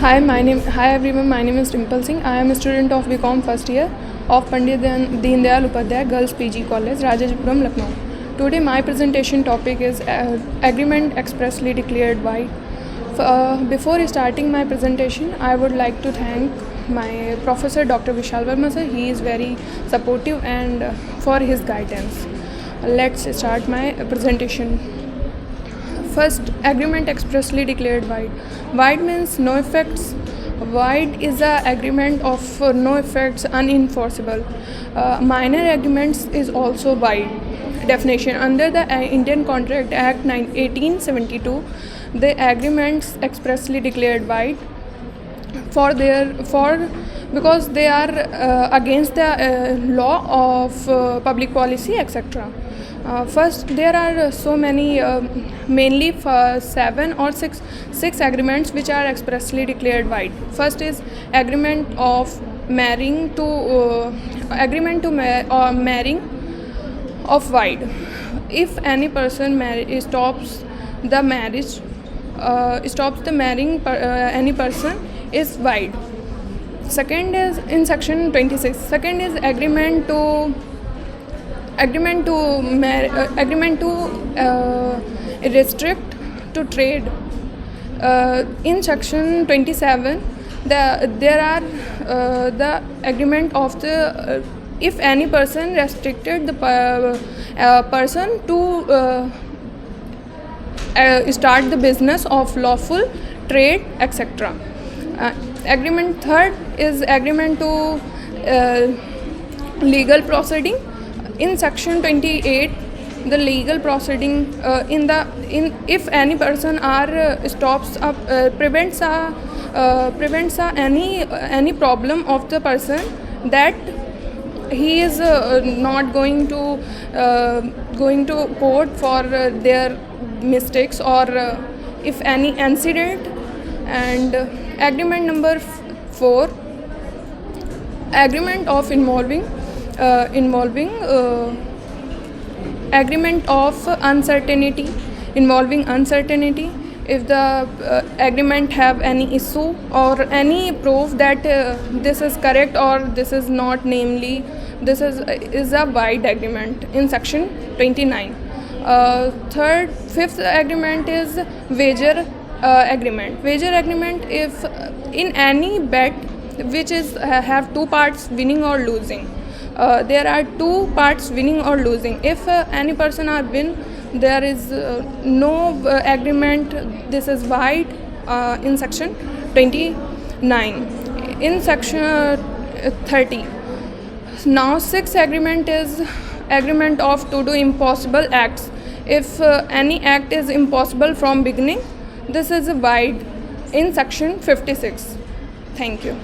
Hi everyone. My name is Dimple Singh. I am a student of BCom first year of Pandit Deen Dayal Upadhyay Girls PG College, Rajajipuram, Lucknow. Today my presentation topic is agreement expressly declared void. Before starting my presentation, I would like to thank my professor Dr. Vishal Verma sir. He is very supportive and for his guidance. Let's start my presentation. First, agreement expressly declared void. Void means no effects. Void is a agreement of no effects, unenforceable. Minor agreements is also void. Definition: under the Indian Contract Act 1872, the agreements expressly declared void because they are against the law of public policy, etc. First, there are so many, mainly for 7 or 6 agreements which are expressly declared void. First is agreement of marrying marrying of void. If any person stops the marrying any person is void. Second is in section 26. Second is agreement to restrict to trade. In section 27, there are the agreement of the if any person restricted the person to start the business of lawful trade, etc. Agreement third is agreement to legal proceeding. In section 28, the legal proceeding if any person prevents any problem of the person, that he is not going to court for their mistakes or if any incident. And agreement number 4, agreement of involving agreement of uncertainty, involving uncertainty. If the agreement have any issue or any proof that this is correct or this is not, namely this is a void agreement in section 29. Fifth agreement is wager agreement. Wager agreement, if in any bet which is have 2 parts, winning or losing. There are 2 parts, winning or losing. If any person are win, there is no agreement. This is void in section 29. In section 30. Now 6th agreement is agreement of to do impossible acts. If any act is impossible from beginning, this is void in section 56. Thank you.